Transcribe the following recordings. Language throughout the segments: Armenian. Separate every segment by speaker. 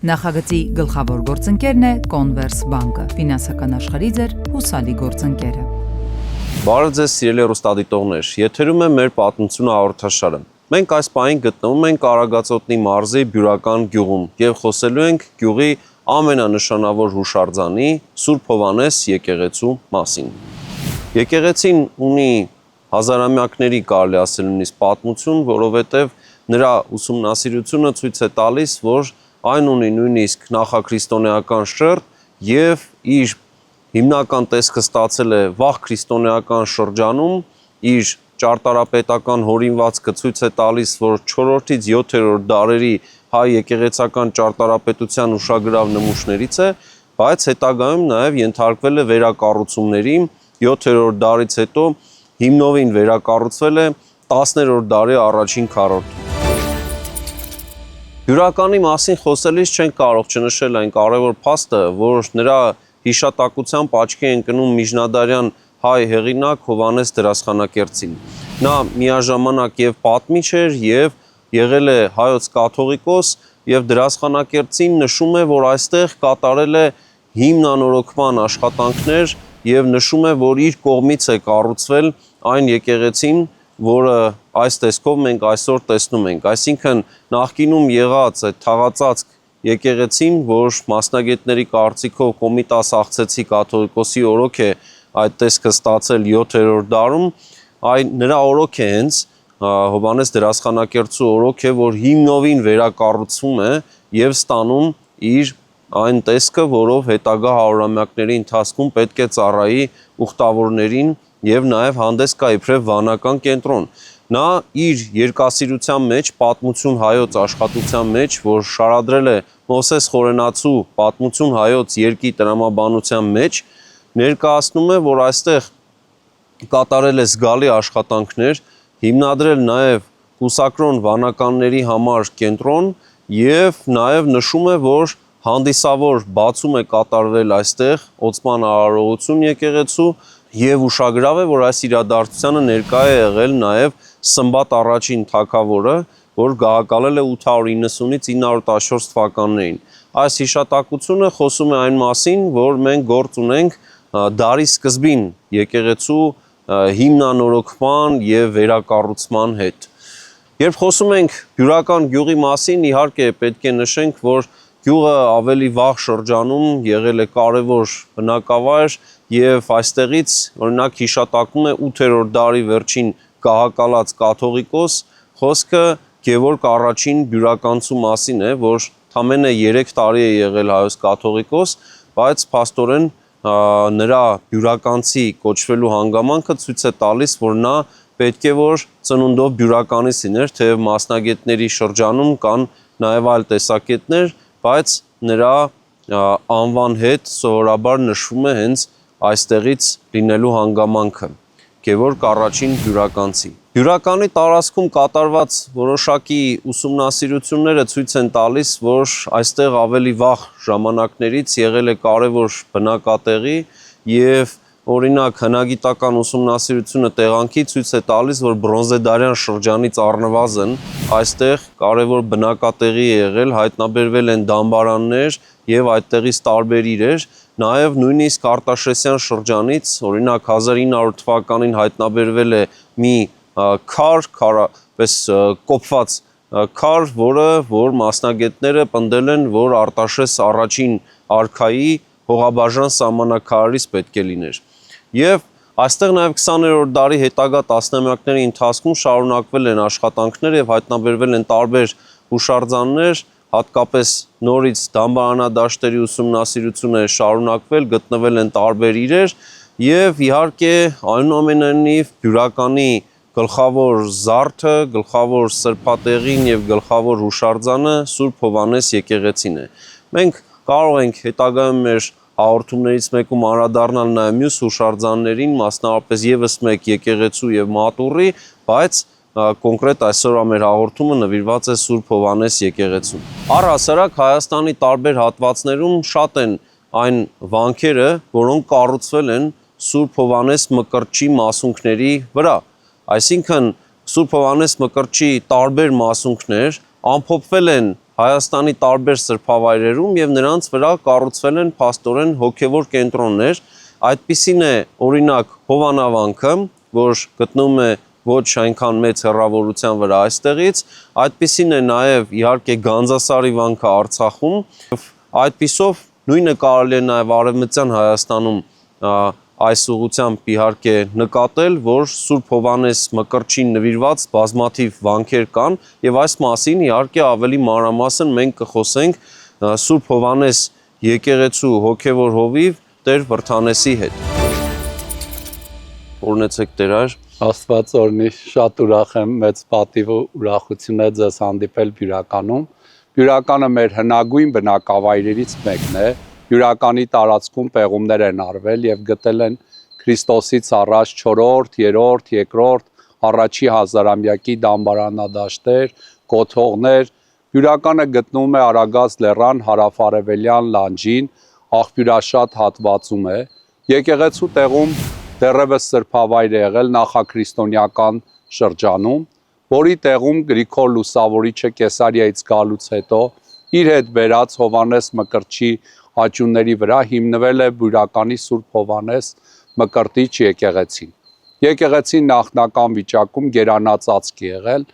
Speaker 1: Նախագծի գլխավոր գործընկերն է Converse բանկը, ֆինանսական աշխարհի ձեր հուսալի գործընկերը։
Speaker 2: Բարև ձեզ սիրելի հեռուստադիտողներ, եթերում է մեր պատմությունը հաղորդաշարը։ Մենք այս պահին գտնվում ենք Արագածոտնի մարզի Բյուրական գյուղում եւ խոսելու ենք գյուղի ամենանշանավոր հուշարձանի Սուրբ Հովհաննես եկեղեցու մասին։ Եկեղեցին ունի հազարամյակների կարելի ասել նույնիսկ պատմություն, որովհետեւ նրա ուսումնասիրությունը ցույց է տալիս, որ այն ունի նույնիսկ նախաքրիստոնեական շերտ եւ իր հիմնական տեսքը ստացել է վաղ քրիստոնեական շրջանում, իր ճարտարապետական հորինվածքը ցույց է տալիս, որ 4-ից 7-րդ դարերի հայ եկեղեցական ճարտարապետության ուշագրավ նմուշներից է, բայց հետագայում նաեւ ենթարկվել է վերակառուցումների, 7-րդ դարից հետո հիմնովին վերակառուցվել է 10-րդ դարի առաջին քառորդում։ Բյուրականի մասին խոսելիս չենք կարող չնշել այն կարևոր փաստը, որ նրա հիշատակությամբ աչքի են ընկնում միջնադարյան հայ հեղինակ Հովհաննես Դրասխանակերտին։ Նա միաժամանակ եւ պատմիչ էր եւ եղել է հայոց կաթողիկոս եւ Դրասխանակերտին նշում է, որ այստեղ կատարել է հիմնանորոգման աշխատանքներ եւ նշում է, որ իր կողմից է կառուցվել այն եկեղեցին, որը այս տեսքով մենք այսօր տեսնում ենք, այսինքն նախկինում եղած այդ թաղածածկ եկեղեցին, որ մասնագետների կարծիքով Կոմիտաս Աղցեցի կաթողիկոսի օրոք է այդ տեսքը ստացել 7-րդ դարում, այն նրա օրոք է հենց Հովհաննես Դրասխանակերտցու օրոք է, որ հիմնովին վերակառուցվում է եւ ստանում իր այն տեսքը, որով հետագա հարյուրամյակների ընթացքում պետք է ծառայի ուխտավորներին եւ նաեւ հանդես գա իբրև վանական կենտրոն։ Նա իր երկասիրության մեջ, պատմություն հայոց աշխատության մեջ, որ շարադրել է Մովսես Խորենացու պատմություն հայոց երկի տրամաբանության մեջ, ներկայացնում է, որ այստեղ կատարել է զգալի աշխատանքներ, հիմնադրել նաեւ կուսակրոն վանականների համար կենտրոն եւ նաեւ նշում է, որ հանդիսավոր բացում է կատարվել այստեղ Օծման արարողություն եկեղեցու եւ ուշագրավ է, որ այս իրադարձությանը ներկա է եղել նաեւ Սմբատ առաջին թագավորը, որ գահակալել է 890-ից 914 թվականներին։ Այս հիշատակությունը խոսում է այն մասին, որ մենք գործ ունենք դարի սկզբին եկեղեցու հիմնանորոգման եւ վերակառուցման հետ։ Երբ խոսում ենք Բյուրական գյուղի մասին, իհարկե պետք է նշենք, որ գյուղը ավելի վաղ շրջանում եղել է կարևոր բնակավայր եւ այստեղից օրինակ հիշատակում է 8-րդ դարի վերջին գահակալած կաթողիկոս, խոսքը Գևորգ առաջին Բյուրականցու մասին է, որ թամենը 3 տարի է եղել հայոց կաթողիկոս, բայց փաստորեն նրա Բյուրականցի կոչվելու հանգամանքը ցույց է տալիս, որ նա պետք է որ ծնունդով Բյուրականից լիներ, թեև մասնագետների շրջանում կան նաեւ այլ տեսակետներ, բայց նրա անվան հետ սովորաբար նշվում է հենց այստեղից լինելու հանգամանքը Գևորգ առաջին Բյուրականցի։ Բյուրականի տարածքում կատարված որոշակի ուսումնասիրությունները ցույց են տալիս, որ այստեղ ավելի վաղ ժամանակներից եղել է կարևոր բնակատեղի եւ օրինակ հնագիտական ուսումնասիրությունը տեղանքի ցույց է տալիս, որ բրոնզեդարյան շրջանից առնվազն այստեղ կարևոր բնակատեղի է եղել, հայտնաբերվել են դամբարաններ եւ այդտեղից տարբեր իրեր, նաեւ նույնիսկ Արտաշեսյան շրջանից, օրինակ 1900 թվականին հայտնաբերվել է մի քարպես կոփված քար, որ մասնագետները պնդել են, որ Արտաշես առաջին արքայի հողաբաժան սահմանակարարից պետք է լիներ։ Եվ այստեղ նաև 20-րդ դարի հետագա տասնամյակների ընթացքում շարունակվել են աշխատանքներ եւ հայտնաբերվել են տարբեր հուշարձաններ, հատկապես նորից դամբարանադաշտերի ուսումնասիրությունը շարունակվել, գտնվել են տարբեր իրեր եւ իհարկե այնուամենայնիվ Բյուրականի գլխավոր զարդը, գլխավոր սրբատեղին եւ գլխավոր հուշարձանը Սուրբ Հովհաննես եկեղեցին է։ Մենք կարող ենք հետագայում մեր հաղորդումներից մեկում անդրադառնալ նաեւ մյուս հուշարձաններին, մասնավորապես եւս մեկ եկեղեցու եւ մատուռի, բայց կոնկրետ այսօր մեր հաղորդումը նվիրված է Սուրբ Հովհաննես եկեղեցուն։ Առհասարակ Հայաստանի տարբեր հատվածներում շատ են այն վանքերը, որոնք կառուցվել են Սուրբ Հովհաննես Մկրտչի մասունքների վրա։ Այսինքն Սուրբ Հովհաննես Մկրտչի տարբեր մասունքներ ամփոփվել են Հայաստանի տարբեր սրբավայրերում եւ նրանց վրա կառուցվել են փաստորեն հոգեվոր կենտրոններ։ Այդպիսին է օրինակ Հովանավանքը, որ գտնվում է ոչ այնքան մեծ հեռավորության վրա այստեղից, այդպիսին է նաեւ իհարկե Գանձասարի վանքը Արցախում, այդպիսով նույնը կարելի է նաեւ Արևմտյան Հայաստանում այս ուղղությամբ իհարկե նկատել, որ Սուրբ Հովհաննես Մկրտչին նվիրված բազմաթիվ վանքեր կան եւ այս մասին իհարկե ավելի մանրամասն մենք կխոսենք Սուրբ Հովհաննես եկեղեցու հոգեվոր հովիվ Տեր Վրդանեսի հետ։ Օրհնեցեք Տեր Հայր։
Speaker 3: Աստված օրհնի, շատ ուրախ եմ, մեծ պատիվ ու ուրախություն է ձեզ հանդիպել Բյուրականում։ Բյուրականը մեր հնագույն բնակավայրերից մեկն է։ Բյուրականի տարածքում պեղումներ են արվել եւ գտել են Քրիստոսից առաջ 4-րդ, 3-րդ, 2-րդ, առաջի հազարամյակի դամբարանադաշտեր, կոթողներ։ Բյուրականը գտնվում է Արագած լեռան հարավարևելյան լանջին, աղբյուրաշատ հատվածում է։ Եկեղեցու տեղում դեռևս սրբավայր է եղել նախաքրիստոնեական շրջանում, որի տեղում Գրիգոր Լուսավորիչը Կեսարիայից գալուց հետո իր հետ բերած Հովհաննես Մկրտչի աճյունների վրա հիմնվել է Բյուրականի Սուրբ Հովհաննես Մկրտիչ եկեղեցին։ Եկեղեցին նախնական վիճակում գերանածածկ է եղել։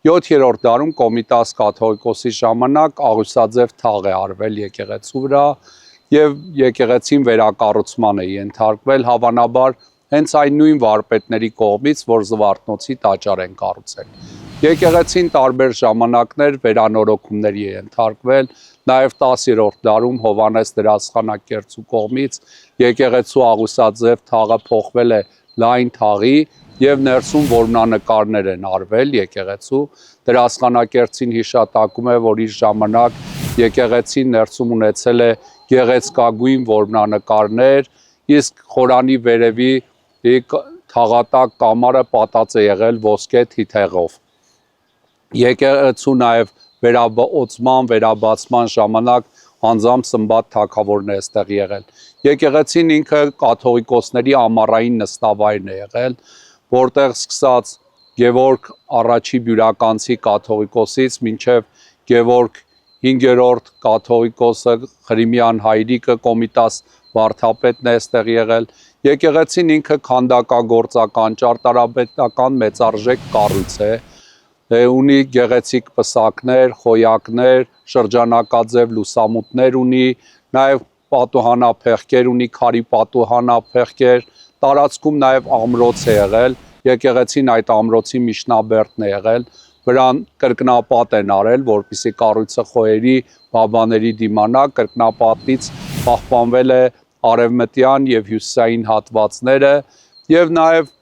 Speaker 3: 7-րդ դարում Կոմիտաս կաթողիկոսի ժամանակ աղյուսաձև թաղ է արվել եկեղեցու վրա եւ եկեղեցին վերակառուցման է ենթարկվել, հավանաբար հենց այն նույն վարպետների կողմից, որ Զվարթնոցի տաճար են կառուցել։ Եկեղեցին տարբեր ժամանակներ վերանորոգումների է ենթարկվել, նաև 10-րդ դարում Հովհաննես դերասխանակերտցու կողմից եկեղեցու աղյուսաձև թաղը փոխվել է լայն թաղի եւ ներսում որմնանկարներ են արվել եկեղեցու։ Դերասխանակերտցին հիշատակում է, որ իր ժամանակ եկեղեցին ներսում ունեցել է գեղեցկագույն որմնանկարներ, իսկ խորանի վերևի թաղատակ կամարը պատած է եղել ոսկե թիթեղով։ Եկեղեցու նաև վերաբացման, վերաբացման ժամանակ անձամբ Սմբատ թագավորն է այստեղ եղել։ Եկեղեցին ինքը կաթողիկոսների ամառային նստավայրն է եղել, որտեղ սկսած Գևորգ առաջի բյուրականցի կաթողիկոսից մինչև Գևորգ 5-րդ կաթողիկոսը Խրիմյան հայրիկը Կոմիտաս վարդապետն է այստեղ եղել։ Եկեղեցին ինքը քանդակագործական, ճարտարապետական մեծարժեք կառույց է, ունի գեղեցիկ պսակներ, խոյակներ, շրջանակաձև լուսամուտներ ունի, նաև պատուհանափեղկեր ունի, քարի պատուհանափեղկեր, տարածքում նաև ամրոց է եղել, եկեղեցին այդ ամրոցի միջնաբերդն է եղել, վրան կրկնապատ են արել, որպեսզի կառույցը խոյերի, բաբաների դիմանա, կրկնապատից պահպանվել է արևմտյան եւ հյուսիսային հատվածները եւ նաեւ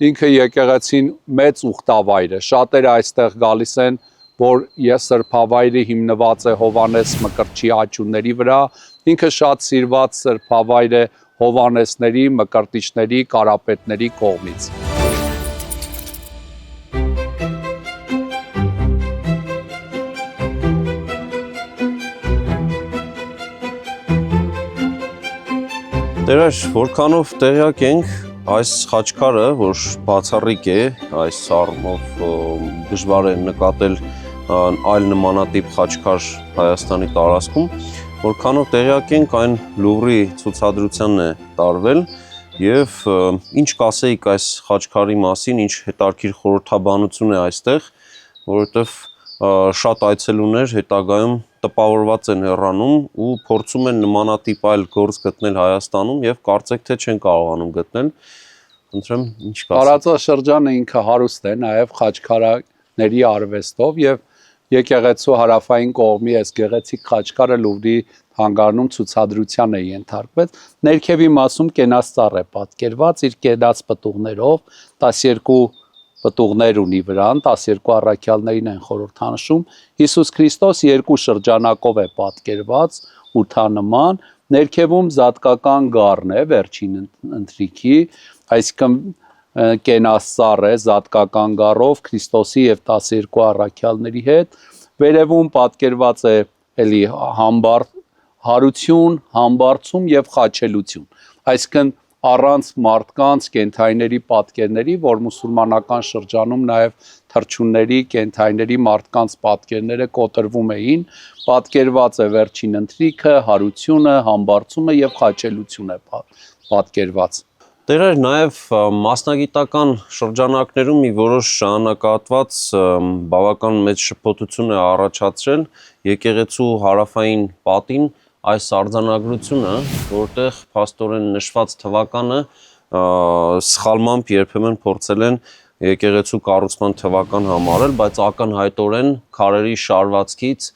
Speaker 3: ինքը եկեղեցին մեծ ուխտավայր է։ Շատերը այստեղ գալիս են, որ սրբավայրը հիմնված է Հովհաննես Մկրտչի աճյունների վրա, ինքը շատ սիրված սրբավայր է Հովհաննեսների, Մկրտիչների, Կարապետների կողմից։
Speaker 2: Տերաշ, որքանով տեղյակ ենք այս խաչքարը, որ բացառիկ է, այս առումով դժվար է նկատել այլ նմանատիպ խաչքար Հայաստանի տարածքում, որքանով տեղյակ ենք այն Լուվրի ցուցադրությանն է տարվել եւ ինչ կասեիք այս խաչքարի մասին, ինչ հետաքրքիր խորհրդաբանություն է այստեղ, որովհետեւ շատ այցելուներ հետագայում տպավորված են հեռանում ու փորձում են նմանատիպ այլ գործ գտնել Հայաստանում եւ կարծեք թե չեն կարողանում գտնել։ Խնդրեմ, ինչ կասեք։
Speaker 3: Տարածաշրջանը ինքը հարուստ է նաեւ խաչքարների արվեստով եւ եկեղեցու հարավային կողմի այս գեղեցիկ խաչքարը Լուվրի հանգարանում ցուցադրության է ենթարկվել։ Ներքևի մասում կենաց ծառ է պատկերված իր կենաց պտուղներով, 12 պտուղներ ունի վրան, 12 առաքյալներին են խորհրդանշում։ Հիսուս Քրիստոս երկու շրջանակով է պատկերված, ութանման, ներքևում զատկական գառն է վերջին ընթրիքի, այսինքն կենասառ է զատկական գառով Քրիստոսի եւ 12 առաքյալների հետ, վերևում պատկերված է էլի հարություն, համբարձում եւ խաչելություն, այսինքն առանց մարդկանց կենթայիների պատկերների, որ մուսուլմանական շրջանում նաև թռչունների, կենթայիների մարդկանց պատկերները կոտրվում էին, պատկերված է վերջին ընթրիքը, հարությունը, համբարձումը եւ խաչելությունը պատկերված։
Speaker 2: Տերեր նաև մասնագիտական շրջանակներում մի որոշ ժամանակահատված բավական մեծ շփոթություն է առաջացրել եկեղեցու հարավային պատին այս արձանագրությունը, որտեղ փաստորեն նշված թվականը սխալմամբ երբեմն փորձել են եկեղեցու կառուցման թվական համարել, բայց ակնհայտորեն քարերի շարվածքից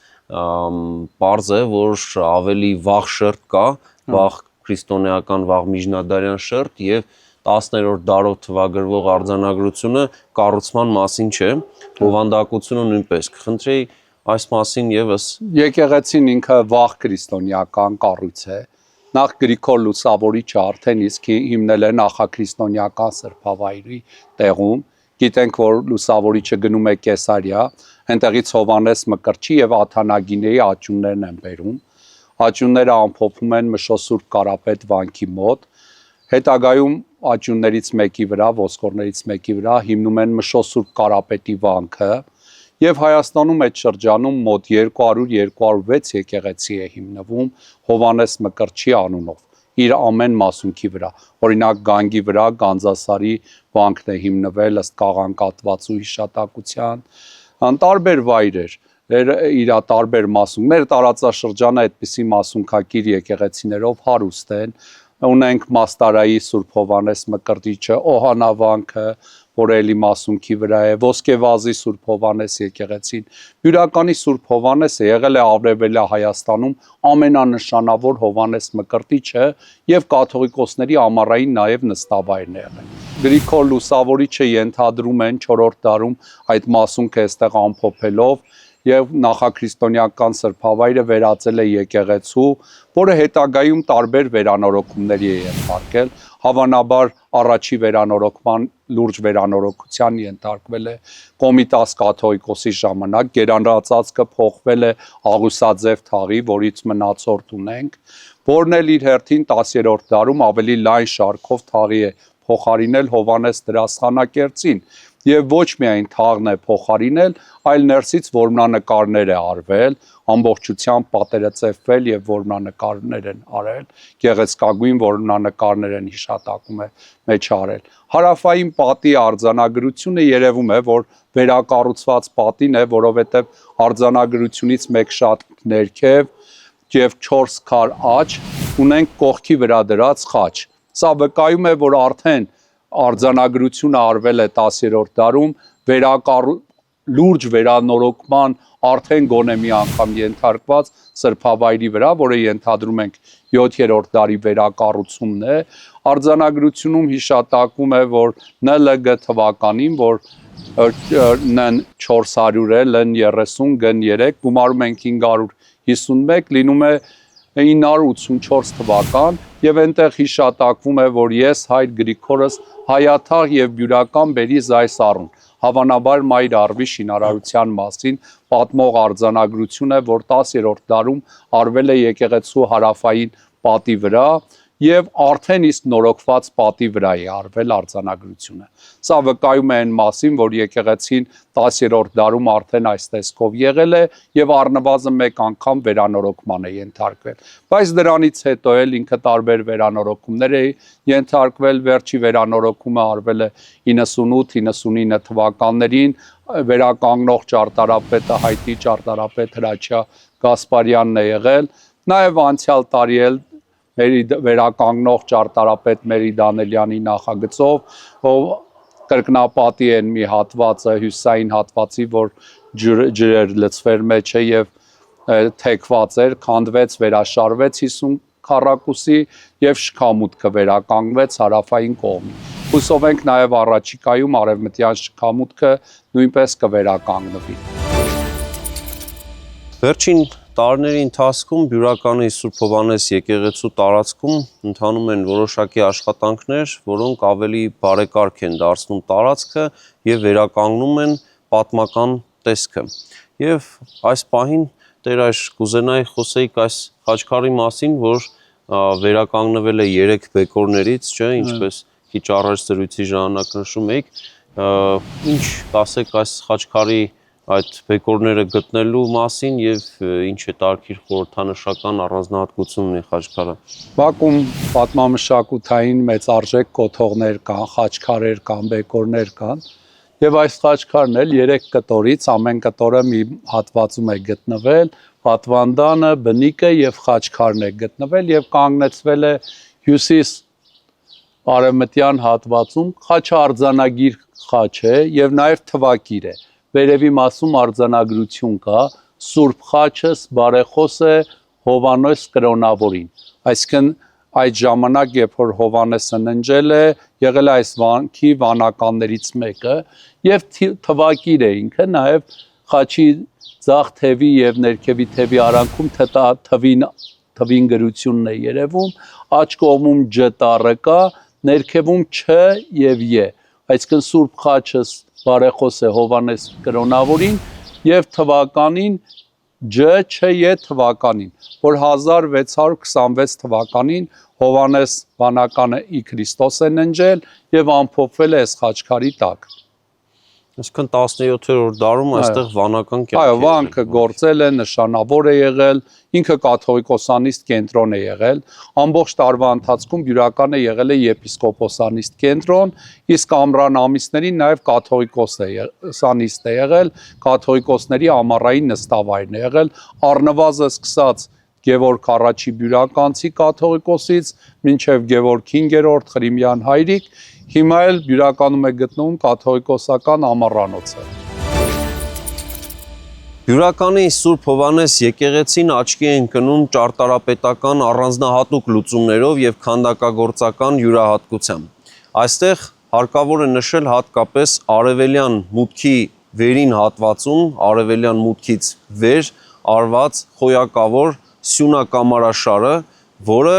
Speaker 2: պարզ է, որ ավելի վաղ շերտ կա, վաղ քրիստոնեական, վաղ միջնադարյան շերտ եւ 10-րդ դարով թվագրվող արձանագրությունը կառուցման մասին չէ, բովանդակությունը նույնպես։ Կխնդրեի այս մասին եւս
Speaker 3: եկեղեցին ինքը վաղ քրիստոնեական կառույց է։ Նախ Գրիգոր Լուսավորիչը արդեն իսկ հիմնել է նախաքրիստոնեական սրբավայրի տեղում։ Գիտենք, որ Լուսավորիչը գնում է Կեսարիա, այնտեղից Հովանես Մկրտչի եւ Աթանագինեի աճուններն են բերում։ Աճունները ամփոփում են Մշոսուրբ Կարապետ վանքի մոտ, հետագայում աճուններից մեկի վրա, ոսկորներից մեկի վրա հիմնում են Մշոսուրբ Կարապետի վանքը եւ Հայաստանում այդ շրջանում մոտ 200-206 եկեղեցի է հիմնվում Հովանես Մկրտչի անունով իր ամեն մասունքի վրա, օրինակ Գանգի վրա Գանձասարի վանքն է հիմնվել ըստ կաղանկատվածու հիշատակության, տարբեր վայրեր իր տարբեր մասում, մեր տարածաշրջանը այդպիսի մասունքակիր եկեղեցիներով հարուստ են, ունենք Մաստարայի Սուրբ Հովանես Մկրտիչը, Օհանավանքը, որ էլի մասունքի վրա է, Ոսկեվազի Սուրբ Հովանես եկեղեցին, Բյուրականի Սուրբ Հովանեսը եղել է Արևելյա Հայաստանում ամենանշանավոր Հովանես Մկրտիչը եւ կաթողիկոսների ամառային նաեւ նստավայրն է եղել։ Գրիգոր Լուսավորիչը ենթադրում են 4-րդ դարում այդ մասունքը այստեղ ամփոփելով եւ նախաքրիստոնեական սրբավայրը վերածել է եկեղեցու, որը հետագայում տարբեր վերանորոգումների է ենթարկել, հավանաբար առաջի վերանորոգման լուրջ վերանորոգության ենթարկվել է Կոմիտաս կաթողիկոսի ժամանակ, գերանրածածկը փոխվել է Աղուսաձև թաղի, որից մնացորդ ունենք, որն էլ իր հերթին 10-րդ դարում ավելի լայն շարքով թաղի է փոխարինել Հովանես դրասխանակերտին եւ ոչ միայն թաղն է փոխարինել, այլ ներսից որմնանկարներ է արվել, ամբողջությամբ պատերը ծեփվել եւ որմնանկարներ են արել, գեղեցկագույն որմնանկարներ են հիշատակում է մեջ արել։ Հարավային պատի արձանագրությունը երևում է, որ վերակառուցված պատին է, որովհետեւ արձանագրությունից մեկ շատ ներքև եւ 4 քար աջ ունենք կողքի վրա դրած խաչ։ Սա վկայում է, որ արդեն արձանագրությունը արվել է 10-րդ դարում, լուրջ վերանորոգման արդեն գոնե մի անգամ ենթարկված սրբավայրի վրա, որը ենթադրում ենք 7-րդ դարի վերակառուցումն է, արձանագրությունում հիշատակում է, որ ՆԼԳ թվականին, որ ն 400 է, լն 30, գն 3, գումարում ենք 551, լինում է 984 թվական եւ այնտեղ հիշատակվում է, որ ես հայր Գրիգորս հայաթաղ եւ բյուրական բերի զայս առուն, հավանաբար մայր արվի շինարարության մասին պատմող արձանագրություն է, որ 10-րդ դարում արվել է եկեղեցու հարավային պատի վրա եւ արդեն իսկ նորոգված պատի վրա է արվել արձանագրությունը։ Սա վկայում է այն մասին, որ եկեղեցին 10-րդ դարում արդեն այս տեսքով եղել է եւ առնվազն մեկ անգամ վերանորոգման է ենթարկվել։ Բայց դրանից հետո էլ ինքը տարբեր վերանորոգումներ է ենթարկվել, վերջի վերանորոգումը արվել է 98-99 թվականներին, վերականգնող ճարտարապետը հայտի ճարտարապետ Հրաչյա Գասպարյանն է եղել, նաեւ անցյալ տարի էլ վերականգնող ճարտարապետ Մերի Դանելյանի նախագծով, ով կրկնապատի են մի հատվածը հյուսային հատվածի, որ ջրեր լցվեր մեջը եւ թեքված էր, քանդվեց, վերաշարվեց 50 քառակուսի եւ շքամուտքը վերականգնվեց հարավային կողմին։ Հուսով ենք նաեւ առաջիկայում արևմտյան շքամուտքը նույնպես կվերականգնվի։
Speaker 2: Վերջին տարիների ընթացքում Բյուրականի Սուրբ Հովհաննես եկեղեցու տարածքում ընթանում են որոշակի աշխատանքներ, որոնք ավելի բարեկարգ են դարձնում տարածքը եւ վերականգնում են պատմական տեսքը։ Եվ այս պահին Տեր այս կուզենայի խոսեիք այս խաչքարի մասին, որ վերականգնվել է 3 բեկորներից, չէ, ինչպես քիչ առաջ զրույցի ժամանակ նշում եք, ինչ կասեք այս խաչքարի այդ բեկորները գտնելու մասին եւ ինչ է տարքիր խորհրդանշական առանձնահատկություն ունի խաչքարը։
Speaker 3: Բակում պատմամշակութային մեծարժեք կոթողներ կան, խաչքարեր կան, բեկորներ կան եւ այս խաչքարն էլ 3 կտորից ամեն կտորը մի հատվածում է գտնվել, պատվանդանը, բնիկը եւ խաչքարն է գտնվել եւ կանգնեցվել է հյուսիս արևմտյան հատվածում խաչը արձանագիր խաչ է եւ նաեւ թվակիր է։ Վերևի մասում արձանագրություն կա, Սուրբ Խաչս բարեխոս է Հովհաննես կրոնավորին։ Այսինքն այդ ժամանակ, երբ որ Հովհաննեսը ննջել է, եղել է այս վանքի վանականներից մեկը եւ թվակիր է ինքը, նաեւ խաչի ձախ թևի եւ ներքևի թևի արանքում թվին գրությունն է երևում, աջ կողմում Ջ տառը կա, ներքևում Չ եւ Ե։ Այսինքն Սուրբ Խաչս բարեխոս է Հովհաննես կրոնավորին եւ թվականին Ջ.Չ.Ե. թվականին, որ 1626 թվականին Հովհաննես վանականը ի Քրիստոս է ննջել եւ ամփոփվել է այս խաչքարի տակ։
Speaker 2: Այսինքն 17-րդ դարում այստեղ վանական կյանք է։
Speaker 3: Այո, վանքը գործել է, նշանավոր է եղել, ինքը կաթողիկոսանիստ կենտրոն է եղել, ամբողջ տարվա ընթացքում Բյուրականը եղել է եպիսկոպոսանիստ կենտրոն, իսկ ամռան ամիսներին նաև կաթողիկոսանիստ է եղել, կաթողիկոսների ամառային նստավայրն է եղել, առնվազն սկսած Գևորգ առաջի Բյուրականցի կաթողիկոսից մինչև Գևորգ 5-րդ Խրիմյան հայրիկ, հիմա էլ Բյուրականում է գտնվում կաթողիկոսական ամառանոցը։
Speaker 2: Բյուրականի Սուրբ Հովհաննես եկեղեցին աչքի է ընկնում ճարտարապետական առանձնահատուկ լուծումներով եւ քանդակագործական յուրահատկությամբ։ Այստեղ հարկավոր է նշել հատկապես արևելյան մուտքի վերին հատվածում, արևելյան մուտքից վեր արված խոյակավոր սյունակամարաշարը, որը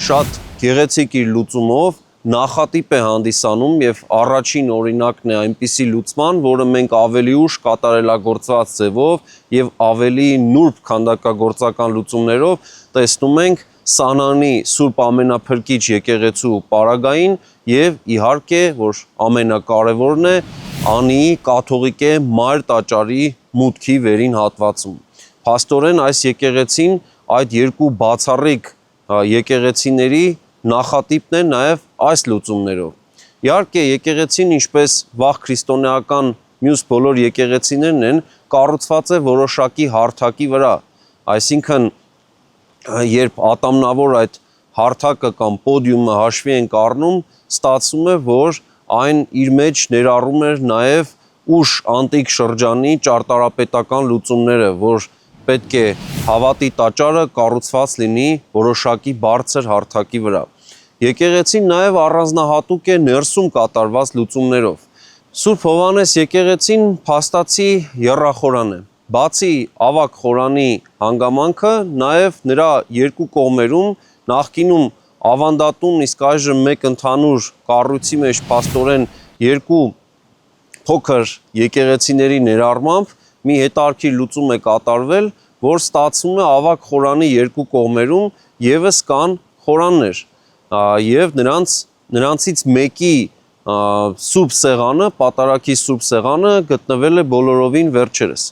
Speaker 2: շատ գեղեցիկ իր լուծումով նախատիպ է հանդիսանում եւ առաջին օրինակն է այնպիսի լուծման, որը մենք ավելի ուշ կատարելագործված ձևով եւ ավելի նուրբ քանդակագործական լուծումներով տեսնում ենք Սանանի Սուրբ Ամենափրկիչ եկեղեցու պարագային եւ իհարկե, որ ամենակարևորն է, Անիի կաթողիկե Մայր տաճարի մուտքի վերին հատվածում։ Փաստորեն այս եկեղեցին այդ երկու բացառիկ եկեղեցիների նախատիպն է նաև այս լուծումներով։ Իհարկե եկեղեցին, ինչպես վաղ քրիստոնեական մյուս բոլոր եկեղեցիներն են, կառուցված է որոշակի հարթակի վրա, այսինքն երբ ատամնավոր այդ հարթակը կամ պոդիումը հաշվի ենք առնում, ստացվում է, որ այն իր մեջ ներառում էր նաև ուշ անտիկ շրջանի ճարտարապետական լուծումները, որ պետք է հավատի տաճարը կառուցված լինի որոշակի բարձր հարթակի վրա։ Եկեղեցին նաև առանձնահատուկ է ներսում կատարված լուծումներով։ Սուրբ Հովհաննես եկեղեցին փաստացի եռախորան է։ Բացի ավագ խորանի հանգամանքը, նաև նրա երկու կողմերում նախկինում ավանդատուն, իսկ այժմ մեկ ընդհանուր կառույցի մեջ փաստորեն երկու փոքր եկեղեցիների ներառմամբ մի հետարքի լուծում է կատարվել, որ ստացվում է ավագ խորանի երկու կողմերում եւս կան խորաններ եւ նրանցից մեկի սուրբ սեղանը, պատարագի սուրբ սեղանը գտնվել է բոլորովին վերջերս։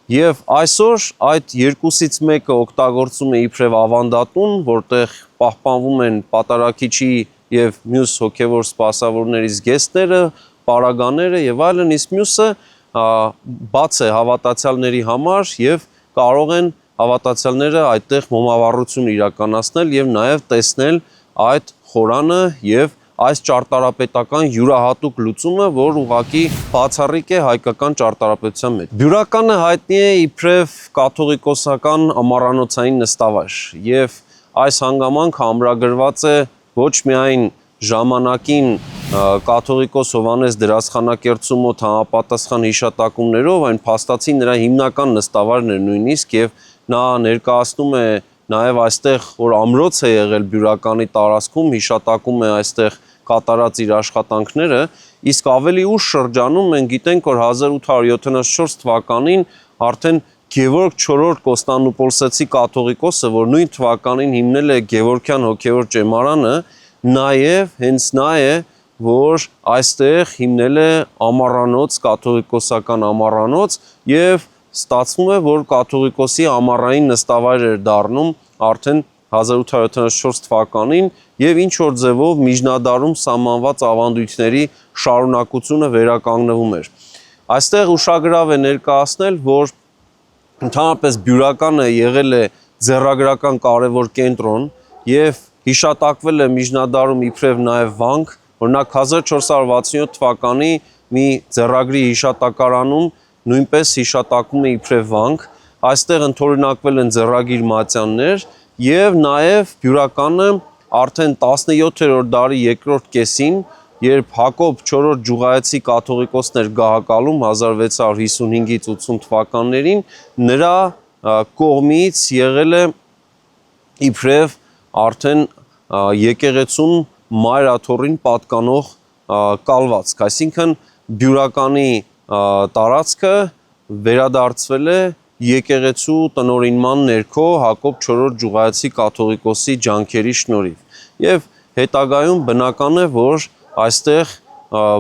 Speaker 2: Եվ այսօր այդ երկուսից մեկը օգտագործում է իբրև ավանդատուն, որտեղ պահպանվում են պատարագիչի եւ մյուս հոգեվոր սպասավորների զգեստները, պարագաները եւ այլն, իսկ մյուսը բաց է հավատացյալների համար եւ կարող են հավատացյալները այդտեղ մոմավառություն իրականացնել եւ նաեւ տեսնել այդ խորանը եւ այս ճարտարապետական յուրահատուկ լուծումը, որ ուղղակի բացառիկ է հայկական ճարտարապետության մեջ։ Բյուրականը հայտնի է իբրև կաթողիկոսական ամառանոցային նստավայր եւ այս հանգամանքը ամրագրված է ոչ միայն ժամանակին կաթողիկոս Հովհաննես դերասխանակերտցու մոտ համապատասխան հիշատակումներով, այն փաստացի նրա հիմնական նստավայրն էր նույնիսկ եւ նա ներկայացնում է նաև այստեղ, որ ամրոց է եղել Բյուրականի տարածքում, հիշատակում է այստեղ կատարած իր աշխատանքները, իսկ ավելի ուշ շրջանում մենք գիտենք, որ 1874 թվականին արդեն Գևորգ IV Կոստանդնուպոլսեցի կաթողիկոսը, որ նույն թվականին հիմնել է Գևորգյան հոգևոր ճեմարանը, նաև հենց նա է, որ այստեղ հիմնել է ամառանոց, կաթողիկոսական ամառանոց եւ ստացվում է, որ կաթողիկոսի ամառային նստավայր էր դառնում արդեն 1874 թվականին եւ ինչ որ ձևով միջնադարում սահմանված ավանդույթների շարունակությունը վերականգնվում էր։ Այստեղ ուշագրավ է ներկայացնել, որ ընդհանրապես Բյուրականը եղել է ձեռագրական կարևոր կենտրոն եւ հիշատակվել է միջնադարում իբրև նաեւ վանք, օրինակ 1467 թվականի մի ձեռագրի հիշատակարանում նույնպես հիշատակում է իբրև վանք, այստեղ ընդօրինակվել են ձեռագիր մատյաններ եւ նաեւ Բյուրականը արդեն 17-րդ դարի երկրորդ կեսին, երբ Հակոբ IV Ջուղայեցի կաթողիկոսներ գահակալում 1655-ից 80 թվականներին, նրա կողմից եղել է իբրև արդեն եկեղեցուն մայրաթոռին պատկանող կալվածք, այսինքն Բյուրականի տարածքը վերադարձվել է եկեղեցու տնօրինման ներքո Հակոբ IV Ջուղայեցի կաթողիկոսի ջանքերի շնորհիվ եւ հետագայում բնական է, որ այստեղ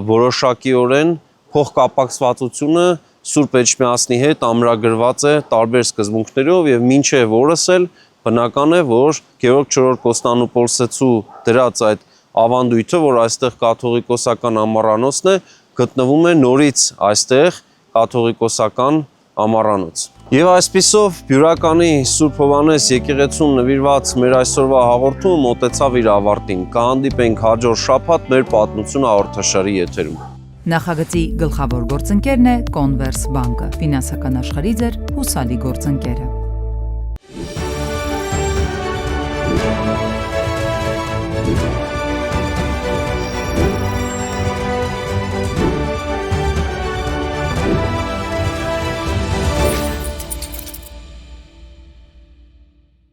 Speaker 2: որոշակիորեն փոխկապակցվածությունը Սուրբ Էջմիածնի հետ ամրագրված է տարբեր սկզբունքներով եւ մինչեւ օրս էլ բնական է, որ Գևորգ IV Կոստանդնուպոլսեցու դրած այդ ավանդույթը, որ այստեղ կաթողիկոսական ամառանոցն է, գտնվում է նորից այստեղ կաթողիկոսական ամառանոց։ Եվ այսպիսով Բյուրականի Սուրբ Հովհաննես եկեղեցուն նվիրված մեր այսօրվա հաղորդումը մոտեցավ իր ավարտին։ Կհանդիպենք հաջորդ շաբաթ մեր պատմություն հաղորդաշարի եթերում։
Speaker 1: Նախագծի գլխավոր գործընկերն է Converse Bank-ը, ֆինանսական աշխարհի ձեր հուսալի գործընկերը։